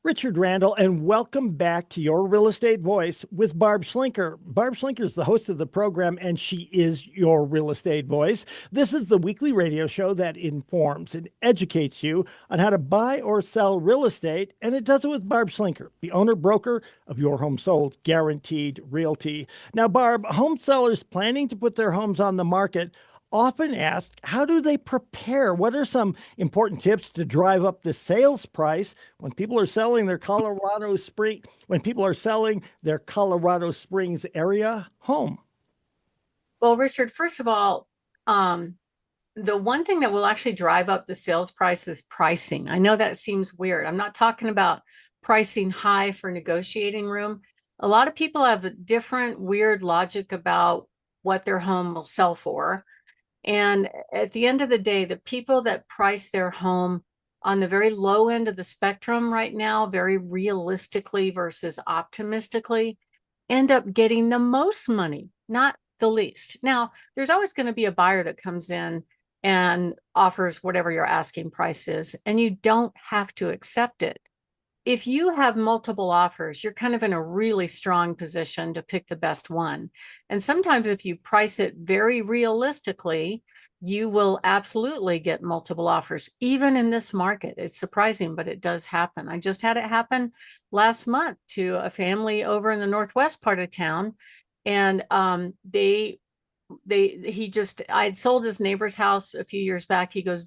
Richard Randall, and welcome back to Your Real Estate Voice with Barb Schlinker. Barb Schlinker is the host of the program, and she is your real estate voice. This is the weekly radio show that informs and educates you on how to buy or sell real estate, and it does it with Barb Schlinker, the owner broker of Your Home Sold Guaranteed Realty. Now, Barb, home sellers planning to put their homes on the market often asked, how do they prepare? What are some important tips to drive up the sales price when people are selling their when people are selling their Colorado Springs area home? Well, Richard, first of all, the one thing that will actually drive up the sales price is pricing. I know that seems weird. I'm not talking about pricing high for negotiating room. A lot of people have a different weird logic about what their home will sell for. And at the end of the day, the people that price their home on the very low end of the spectrum right now, very realistically versus optimistically, end up getting the most money, not the least. Now, there's always going to be a buyer that comes in and offers whatever your asking price is, and you don't have to accept it. If you have multiple offers, you're kind of in a really strong position to pick the best one. And sometimes if you price it very realistically, you will absolutely get multiple offers, even in this market. It's surprising, but it does happen. I just had it happen last month to a family over in the northwest part of town. And I had sold his neighbor's house a few years back. He goes,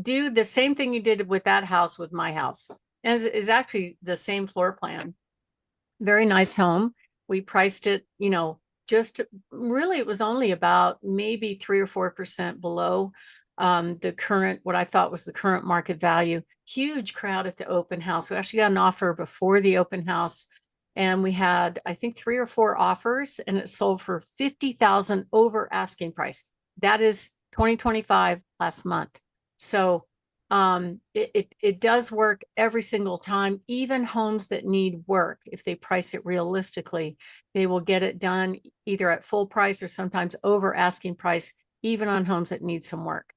do the same thing you did with that house with my house. And it's actually the same floor plan. Very nice home. We priced it, just really it was only about maybe 3 or 4% below the current, what I thought was the current market value. Huge crowd at the open house. We actually got an offer before the open house, and we had, I think, 3 or 4 offers, and it sold for 50,000 over asking price. That is 2025 last month. So it does work every single time. Even homes that need work, if they price it realistically, they will get it done either at full price or sometimes over asking price, even on homes that need some work.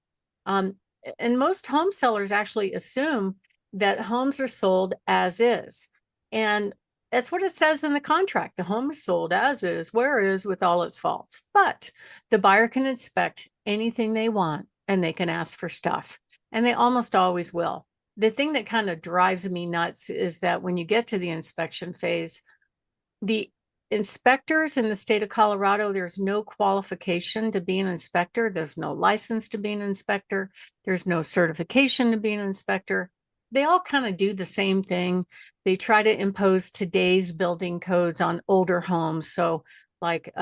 Um, and most home sellers actually assume that homes are sold as is. And that's what it says in the contract. The home is sold as is, where it is, with all its faults. But the buyer can inspect anything they want, and they can ask for stuff. And they almost always will. The thing that kind of drives me nuts is that when you get to the inspection phase, the inspectors in the state of Colorado, there's no qualification to be an inspector. There's no license to be an inspector. There's no certification to be an inspector. They all kind of do the same thing. They try to impose today's building codes on older homes. So like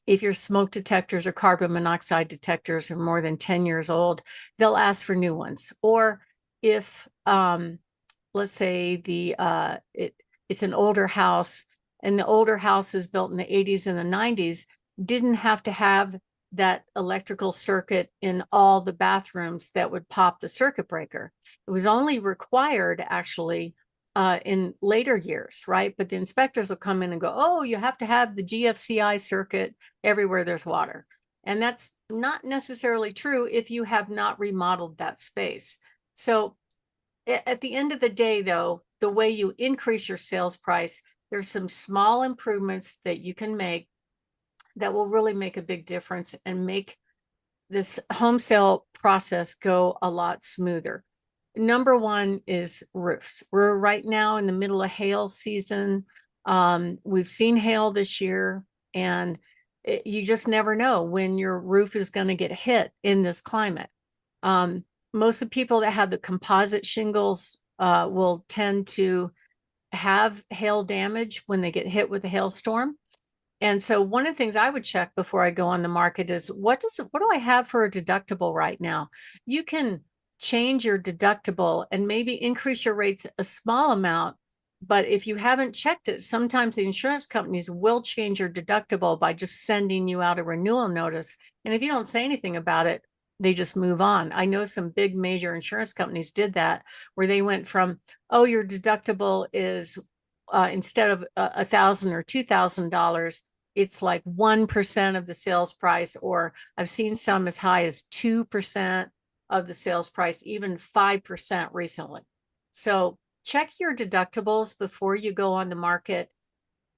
if your smoke detectors or carbon monoxide detectors are more than 10 years old, they'll ask for new ones. Or if let's say it's an older house, and the older house is built in the 80s and the 90s, didn't have to have that electrical circuit in all the bathrooms that would pop the circuit breaker. It was only required actually in later years, right? But the inspectors will come in and go, oh, you have to have the GFCI circuit everywhere there's water. And that's not necessarily true if you have not remodeled that space. So at the end of the day, though, the way you increase your sales price, there's some small improvements that you can make that will really make a big difference and make this home sale process go a lot smoother. Number one is roofs. We're right now in the middle of hail season. We've seen hail this year, and you just never know when your roof is going to get hit in this climate. Most of the people that have the composite shingles will tend to have hail damage when they get hit with a hailstorm. And so one of the things I would check before I go on the market is what do I have for a deductible right now? You can change your deductible and maybe increase your rates a small amount. But if you haven't checked it, sometimes the insurance companies will change your deductible by just sending you out a renewal notice. And if you don't say anything about it, they just move on. I know some big major insurance companies did that, where they went from, oh, your deductible is instead of $1,000 or $2,000, it's like 1% of the sales price, or I've seen some as high as 2% of the sales price, even 5% recently. So check your deductibles before you go on the market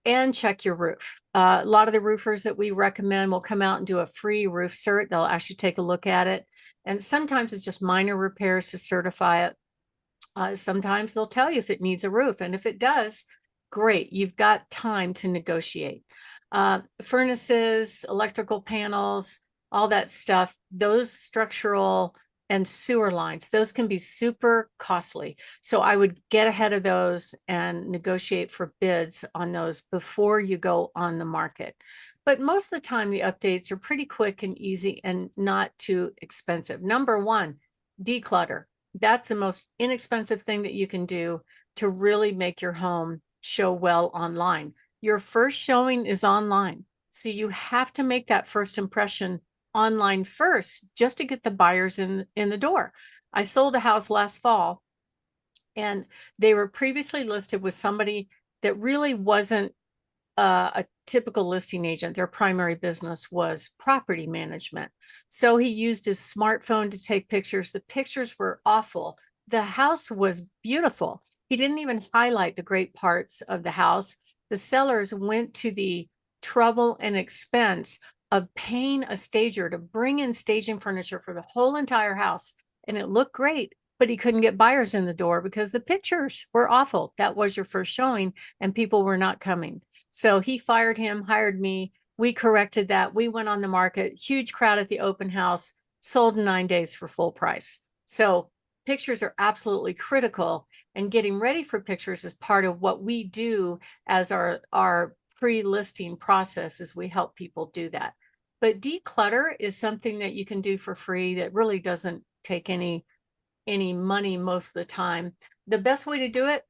and check your roof. A lot of the roofers that we recommend will come out and do a free roof cert. They'll actually take a look at it. And sometimes it's just minor repairs to certify it. Sometimes they'll tell you if it needs a roof. And if it does, great. You've got time to negotiate. Furnaces, electrical panels, all that stuff, those structural and sewer lines, those can be super costly. So I would get ahead of those and negotiate for bids on those before you go on the market. But most of the time, the updates are pretty quick and easy and not too expensive. Number one, declutter. That's the most inexpensive thing that you can do to really make your home show well online. Your first showing is online. So you have to make that first impression online first just to get the buyers in the door. I sold a house last fall and they were previously listed with somebody that really wasn't a typical listing agent. Their primary business was property management. So he used his smartphone to take pictures. The pictures were awful. The house was beautiful. He didn't even highlight the great parts of the house. The sellers went to the trouble and expense of paying a stager to bring in staging furniture for the whole entire house. And it looked great, but he couldn't get buyers in the door because the pictures were awful. That was your first showing and people were not coming. So he fired him, hired me. We corrected that. We went on the market, huge crowd at the open house, sold in 9 days for full price. So pictures are absolutely critical, and getting ready for pictures is part of what we do as our pre-listing process, is we help people do that. But declutter is something that you can do for free that really doesn't take any money most of the time. The best way to do it,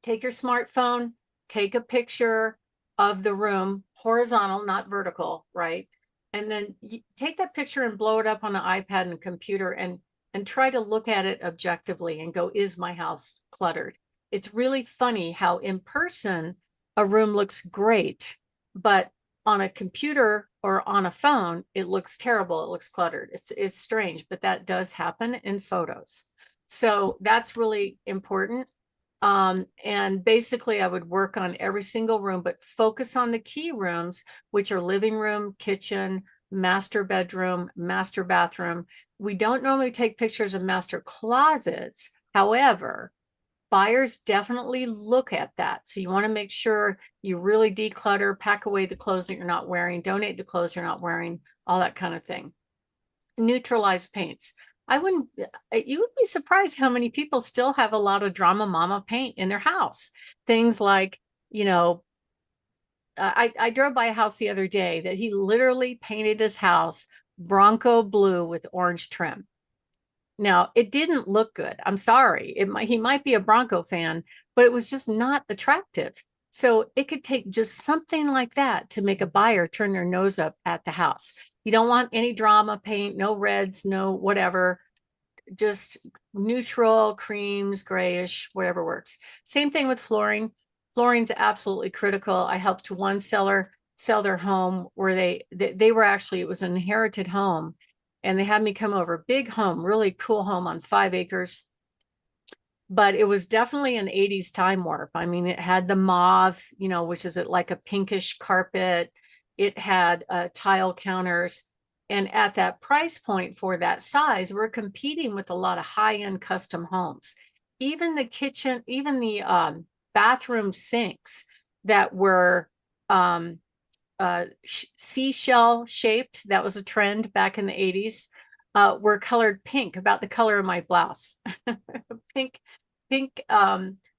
take your smartphone, take a picture of the room, horizontal, not vertical, right? And then you take that picture and blow it up on an iPad and computer and try to look at it objectively and go, is my house cluttered? It's really funny how in person a room looks great, but on a computer or on a phone, it looks terrible. It looks cluttered. It's strange, but that does happen in photos. So that's really important. And basically I would work on every single room, but focus on the key rooms, which are living room, kitchen, master bedroom, master bathroom. We don't normally take pictures of master closets. However, buyers definitely look at that. So you want to make sure you really declutter, pack away the clothes that you're not wearing, donate the clothes you're not wearing, all that kind of thing. Neutralize paints. You would be surprised how many people still have a lot of drama mama paint in their house. Things like, I drove by a house the other day that he literally painted his house Bronco blue with orange trim. Now, it didn't look good. I'm sorry. He might be a Bronco fan, but it was just not attractive. So it could take just something like that to make a buyer turn their nose up at the house. You don't want any drama paint, no reds, no whatever, just neutral creams, grayish, whatever works. Same thing with flooring. Flooring's absolutely critical. I helped one seller sell their home where they were actually, it was an inherited home, and they had me come over. Big home, really cool home on 5 acres. But it was definitely an 80s time warp. I mean, it had the mauve, which is like a pinkish carpet. It had tile counters. And at that price point for that size, we're competing with a lot of high-end custom homes. Even the kitchen, even the bathroom sinks that were seashell shaped, that was a trend back in the 80s, were colored pink, about the color of my blouse. pink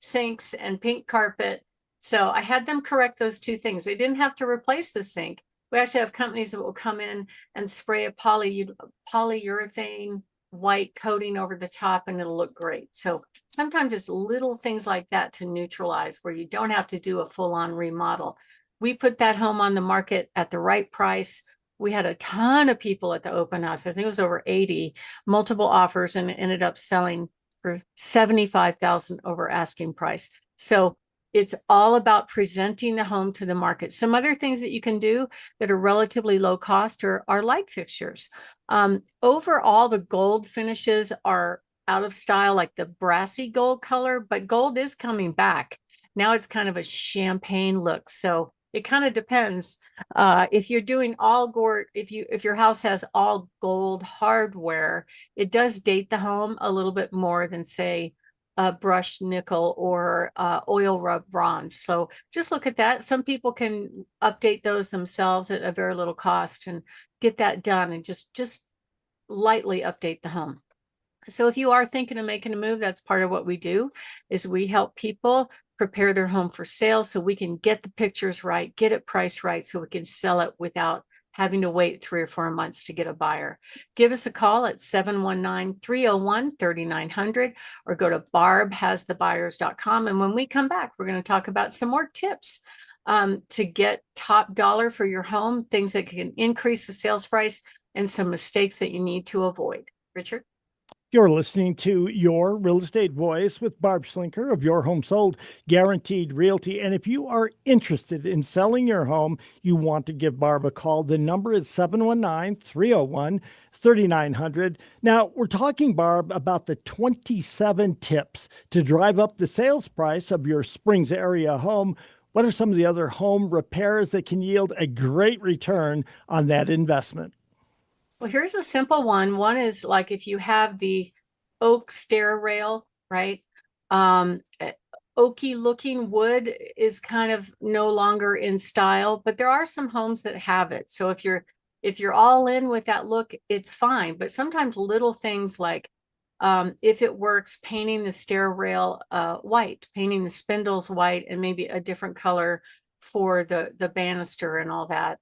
sinks and pink carpet. So I had them correct those two things. They didn't have to replace the sink. We actually have companies that will come in and spray a polyurethane white coating over the top, and it'll look great. So sometimes it's little things like that to neutralize, where you don't have to do a full-on remodel. We put that home on the market at the right price. We had a ton of people at the open house. I think it was over 80, multiple offers, and it ended up selling for $75,000 over asking price. So it's all about presenting the home to the market. Some other things that you can do that are relatively low cost are light fixtures. Overall, the gold finishes are out of style, like the brassy gold color, but gold is coming back. Now it's kind of a champagne look. So it kind of depends. If you're doing all gold, if your house has all gold hardware, it does date the home a little bit more than, say, brushed nickel or oil rub bronze. So just look at that. Some people can update those themselves at a very little cost and get that done, and just lightly update the home. So if you are thinking of making a move, that's part of what we do, is we help people prepare their home for sale so we can get the pictures right, get it priced right, so we can sell it without having to wait 3 or 4 months to get a buyer. Give us a call at 719-301-3900 or go to barbhasthebuyers.com. And when we come back, we're going to talk about some more tips to get top dollar for your home, things that can increase the sales price, and some mistakes that you need to avoid. Richard? You're listening to Your Real Estate Voice with Barb Schlinker of Your Home Sold Guaranteed Realty. And if you are interested in selling your home, you want to give Barb a call. The number is 719-301-3900. Now, we're talking, Barb, about the 27 tips to drive up the sales price of your Springs area home. What are some of the other home repairs that can yield a great return on that investment? Well, here's a simple one. One is like if you have the oak stair rail, right? Oaky looking wood is kind of no longer in style, but there are some homes that have it. So if you're all in with that look, it's fine. But sometimes little things like if it works, painting the stair rail white, painting the spindles white, and maybe a different color for the banister and all that,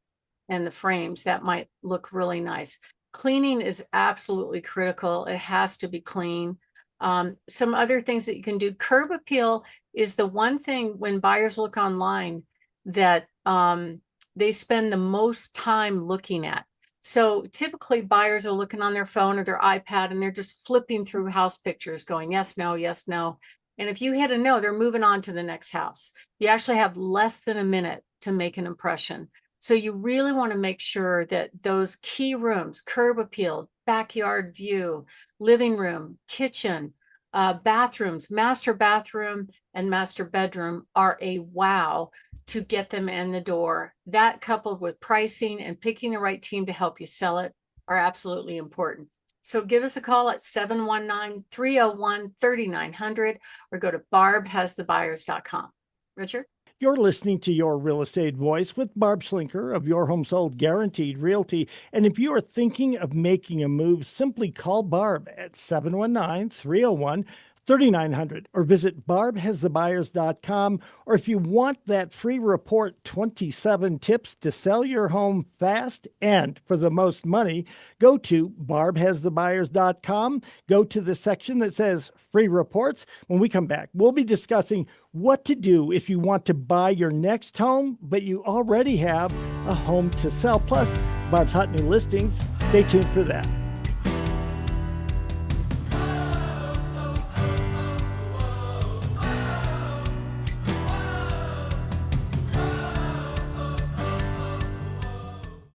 and the frames, that might look really nice. Cleaning is absolutely critical. It has to be clean. Some other things that you can do. Curb appeal is the one thing when buyers look online that they spend the most time looking at. So typically buyers are looking on their phone or their iPad and they're just flipping through house pictures going, yes, no, yes, no. And if you hit a no, they're moving on to the next house. You actually have less than a minute to make an impression. So you really want to make sure that those key rooms, curb appeal, backyard view, living room, kitchen, bathrooms, master bathroom and master bedroom are a wow to get them in the door. That, coupled with pricing and picking the right team to help you sell it, are absolutely important. So give us a call at 719-301-3900 or go to barbhasthebuyers.com. Richard? You're listening to Your Real Estate Voice with Barb Schlinker of Your Home Sold Guaranteed Realty. And if you are thinking of making a move, simply call Barb at 719-301-3900 or visit barbhasthebuyers.com. Or if you want that free report, 27 tips to sell your home fast and for the most money, go to barbhasthebuyers.com. Go to the section that says free reports. When we come back, we'll be discussing what to do if you want to buy your next home, but you already have a home to sell. Plus, Barb's hot new listings. Stay tuned for that.